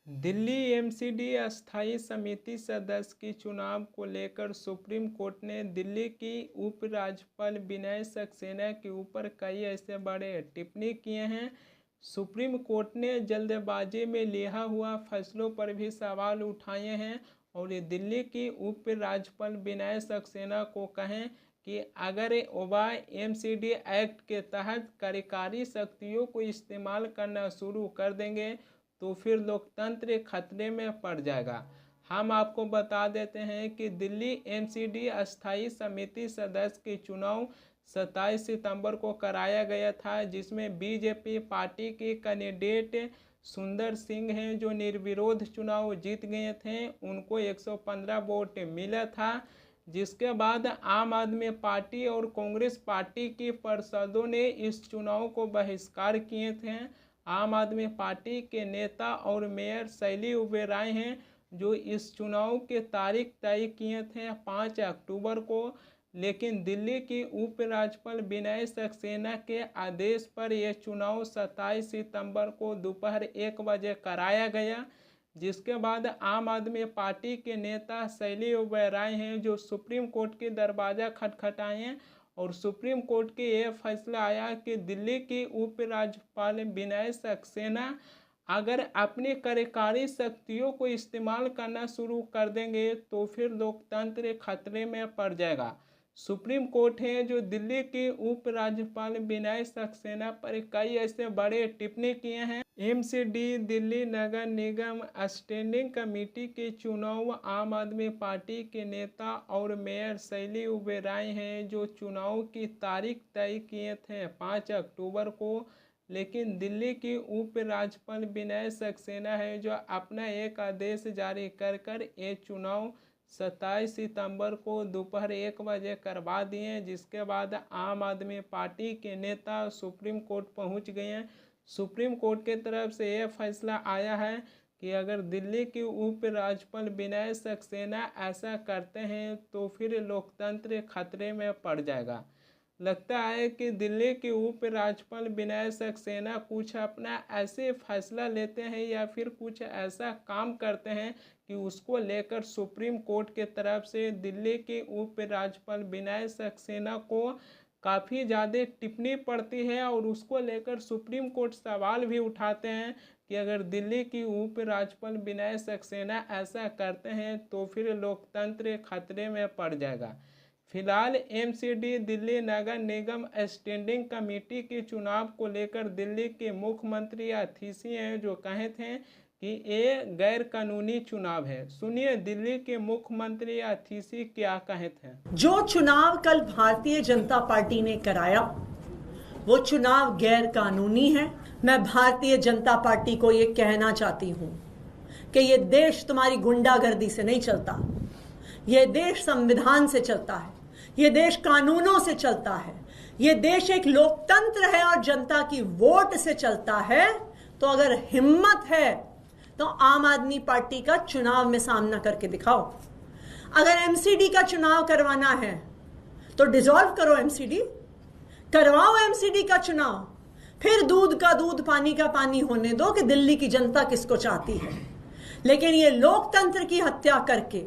Delhi MCD अस्थायी समिति सदस्य की चुनाव को लेकर सुप्रीम कोर्ट ने दिल्ली की उपराज्यपाल विनय सक्सेना के ऊपर कई ऐसे बड़े टिप्पणी किए हैं। सुप्रीम कोर्ट ने जल्दबाजी में लिया हुआ फैसलों पर भी सवाल उठाए हैं और ये दिल्ली की उपराज्यपाल विनय सक्सेना को कहें कि अगर वह एमसीडी एक्ट के तहत कार्यकारी शक्तियों को इस्तेमाल करना शुरू कर देंगे तो फिर लोकतंत्र खतरे में पड़ जाएगा। हम आपको बता देते हैं कि दिल्ली एमसीडी अस्थायी समिति सदस्य के चुनाव 27 सितंबर को कराया गया था, जिसमें बीजेपी पार्टी के कैंडिडेट सुंदर सिंह हैं जो निर्विरोध चुनाव जीत गए थे। उनको 115 वोट मिला था, जिसके बाद आम आदमी पार्टी और कांग्रेस पार्टी की पार्षदों ने इस चुनाव को बहिष्कार किए थे। आम आदमी पार्टी के नेता और मेयर शैली ओबेरॉय हैं जो इस चुनाव की तारीख तय किए थे 5 अक्टूबर को, लेकिन दिल्ली की उपराज्यपाल विनय सक्सेना के आदेश पर यह चुनाव 27 सितंबर को दोपहर 1 बजे कराया गया। जिसके बाद आम आदमी पार्टी के नेता शैली ओबेरॉय हैं जो सुप्रीम कोर्ट के दरवाज़ा खटखटाए और सुप्रीम कोर्ट के ये फैसला आया कि दिल्ली की उपराज्यपाल विनय सक्सेना अगर अपनी कार्यकारी शक्तियों को इस्तेमाल करना शुरू कर देंगे तो फिर लोकतंत्र खतरे में पड़ जाएगा। सुप्रीम कोर्ट है जो दिल्ली की उपराज्यपाल विनय सक्सेना पर कई ऐसे बड़े टिप्पणी किए हैं। एमसीडी दिल्ली नगर निगम स्टैंडिंग कमेटी के चुनाव आम आदमी पार्टी के नेता और मेयर शैली ओबेरॉय हैं जो चुनाव की तारीख तय किए थे 5 अक्टूबर को, लेकिन दिल्ली की उपराज्यपाल विनय सक्सेना है जो अपना एक आदेश जारी कर ये चुनाव 27 सितंबर को दोपहर 1 बजे करवा दिए। जिसके बाद आम आदमी पार्टी के नेता सुप्रीम कोर्ट पहुंच गए हैं। सुप्रीम कोर्ट के तरफ से यह फैसला आया है कि अगर दिल्ली की उपराज्यपाल विनय सक्सेना ऐसा करते हैं तो फिर लोकतंत्र खतरे में पड़ जाएगा। लगता है कि दिल्ली के उपराज्यपाल विनय सक्सेना कुछ अपना ऐसे फैसला लेते हैं या फिर कुछ ऐसा काम करते हैं कि उसको लेकर सुप्रीम कोर्ट के तरफ से दिल्ली के उपराज्यपाल विनय सक्सेना को काफ़ी ज़्यादा टिप्पणी पड़ती है और उसको लेकर सुप्रीम कोर्ट सवाल भी उठाते हैं कि अगर दिल्ली की उपराज्यपाल विनय सक्सेना ऐसा करते हैं तो फिर लोकतंत्र खतरे में पड़ जाएगा। फिलहाल एमसीडी दिल्ली नगर निगम स्टैंडिंग कमेटी के चुनाव को लेकर दिल्ली के मुख्यमंत्री अथीसी हैं जो कहे थे कि ये गैर कानूनी चुनाव है। सुनिए दिल्ली के मुख्यमंत्री अथीसी क्या कहे थे। जो चुनाव कल भारतीय जनता पार्टी ने कराया वो चुनाव गैर कानूनी है। मैं भारतीय जनता पार्टी को ये कहना चाहती हूँ कि ये देश तुम्हारी गुंडागर्दी से नहीं चलता, ये देश संविधान से चलता है, ये देश कानूनों से चलता है, ये देश एक लोकतंत्र है और जनता की वोट से चलता है। तो अगर हिम्मत है तो आम आदमी पार्टी का चुनाव में सामना करके दिखाओ। अगर एमसीडी का चुनाव करवाना है तो डिसॉल्व करो एमसीडी, करवाओ एमसीडी का चुनाव, फिर दूध का दूध पानी का पानी होने दो कि दिल्ली की जनता किसको चाहती है। लेकिन ये लोकतंत्र की हत्या करके,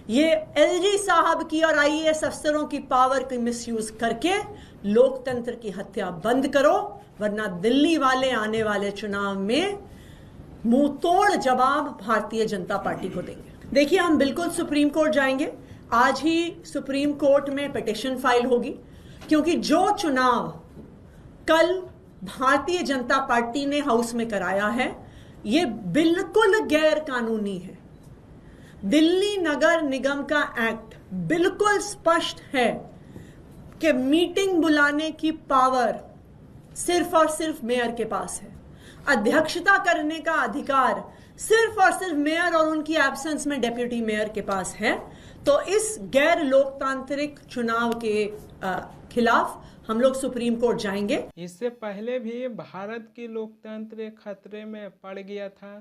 ये एलजी साहब की और आईएएस अफसरों की पावर की मिसयूज करके लोकतंत्र की हत्या बंद करो, वरना दिल्ली वाले आने वाले चुनाव में मुंह तोड़ जवाब भारतीय जनता पार्टी को देंगे। देखिए, हम बिल्कुल सुप्रीम कोर्ट जाएंगे। आज ही सुप्रीम कोर्ट में पिटीशन फाइल होगी, क्योंकि जो चुनाव कल भारतीय जनता पार्टी ने हाउस में कराया है ये बिल्कुल गैर कानूनी है। दिल्ली नगर निगम का एक्ट बिल्कुल स्पष्ट है कि मीटिंग बुलाने की पावर सिर्फ और सिर्फ मेयर के पास है, अध्यक्षता करने का अधिकार सिर्फ और सिर्फ मेयर और उनकी एब्सेंस में डेप्यूटी मेयर के पास है। तो इस गैर लोकतांत्रिक चुनाव के खिलाफ हम लोग सुप्रीम कोर्ट जाएंगे। इससे पहले भी भारत की लोकतंत्र खतरे में पड़ गया था।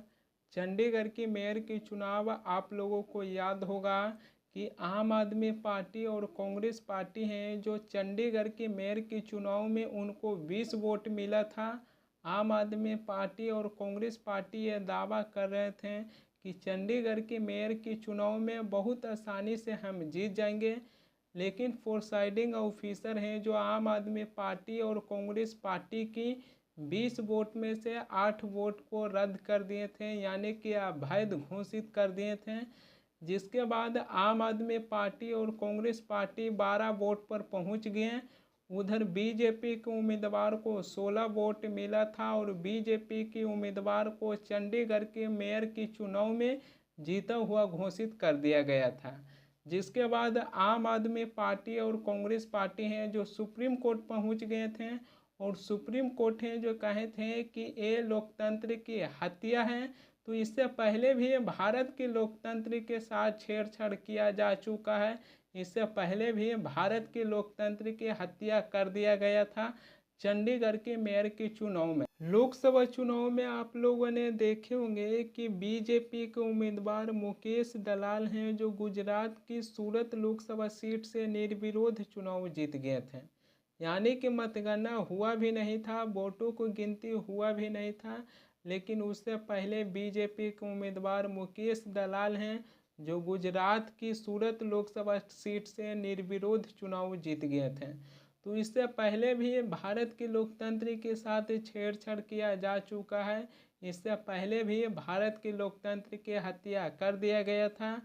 चंडीगढ़ की मेयर की चुनाव आप लोगों को याद होगा कि आम आदमी पार्टी और कांग्रेस पार्टी हैं जो चंडीगढ़ की मेयर की चुनाव में उनको 20 वोट मिला था आम आदमी पार्टी और कांग्रेस पार्टी ये दावा कर रहे थे कि चंडीगढ़ के मेयर के चुनाव में बहुत आसानी से हम जीत जाएंगे, लेकिन प्रिसाइडिंग ऑफिसर हैं जो आम आदमी पार्टी और कांग्रेस पार्टी की 20 वोट में से 8 वोट को रद्द कर दिए थे, यानी कि अवैध घोषित कर दिए थे। जिसके बाद आम आदमी पार्टी और कांग्रेस पार्टी 12 वोट पर पहुंच गए। उधर बीजेपी के उम्मीदवार को 16 वोट मिला था और बीजेपी के उम्मीदवार को चंडीगढ़ के मेयर के चुनाव में जीता हुआ घोषित कर दिया गया था। जिसके बाद आम आदमी पार्टी और कांग्रेस पार्टी हैं जो सुप्रीम कोर्ट पहुंच गए थे और सुप्रीम कोर्ट हैं जो कहे थे कि ये लोकतंत्र की हत्या है। तो इससे पहले भी भारत के लोकतंत्र के साथ छेड़छाड़ किया जा चुका है। इससे पहले भी भारत के लोकतंत्र की हत्या कर दिया गया था चंडीगढ़ के मेयर के चुनाव में। लोकसभा चुनाव में आप लोगों ने देखे होंगे कि बीजेपी के उम्मीदवार मुकेश दलाल हैं जो गुजरात की सूरत लोकसभा सीट से निर्विरोध चुनाव जीत गए थे, यानी कि मतगणना हुआ भी नहीं था, वोटों को गिनती हुआ भी नहीं था, लेकिन उससे पहले बीजेपी के उम्मीदवार मुकेश दलाल हैं जो गुजरात की सूरत लोकसभा सीट से निर्विरोध चुनाव जीत गए थे। तो इससे पहले भी भारत के लोकतंत्र के साथ छेड़छाड़ किया जा चुका है। इससे पहले भी भारत के लोकतंत्र की हत्या कर दिया गया था,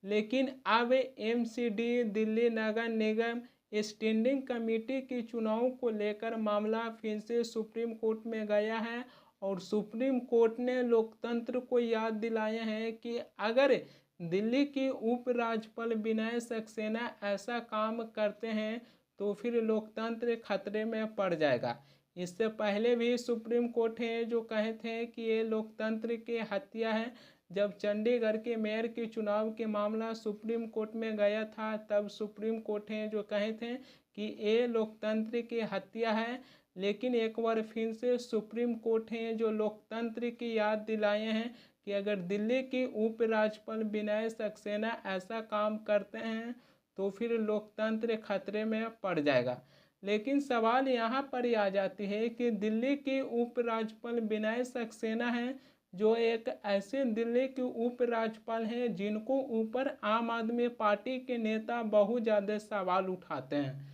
लेकिन अब एमसीडी दिल्ली नगर निगम स्टैंडिंग कमेटी के चुनाव को लेकर मामला फिर से सुप्रीम कोर्ट में गया है और सुप्रीम कोर्ट ने लोकतंत्र को याद दिलाया है कि अगर दिल्ली की उपराज्यपाल विनय सक्सेना ऐसा काम करते हैं तो फिर लोकतंत्र खतरे में पड़ जाएगा। इससे पहले भी सुप्रीम कोर्ट है जो कहे थे कि ये लोकतंत्र की हत्या है। जब चंडीगढ़ के मेयर के चुनाव के मामला सुप्रीम कोर्ट में गया था तब सुप्रीम कोर्ट है जो कहे थे कि ये लोकतंत्र की हत्या है, लेकिन एक बार फिर से सुप्रीम कोर्ट है जो लोकतंत्र की याद दिलाए हैं कि अगर दिल्ली की उपराज्यपाल विनय सक्सेना ऐसा काम करते हैं तो फिर लोकतंत्र खतरे में पड़ जाएगा। लेकिन सवाल यहाँ पर आ जाती है कि दिल्ली की उपराज्यपाल विनय सक्सेना हैं जो एक ऐसे दिल्ली के उपराज्यपाल हैं जिनको ऊपर आम आदमी पार्टी के नेता बहुत ज़्यादा सवाल उठाते हैं।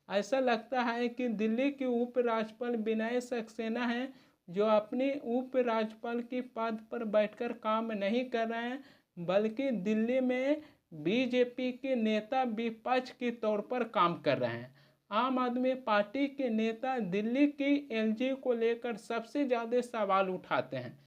ऐसा लगता है कि दिल्ली के उपराज्यपाल विनय सक्सेना हैं जो अपने उपराज्यपाल के पद पर बैठकर काम नहीं कर रहे हैं, बल्कि दिल्ली में बीजेपी के नेता विपक्ष के तौर पर काम कर रहे हैं। आम आदमी पार्टी के नेता दिल्ली की एलजी को लेकर सबसे ज़्यादा सवाल उठाते हैं।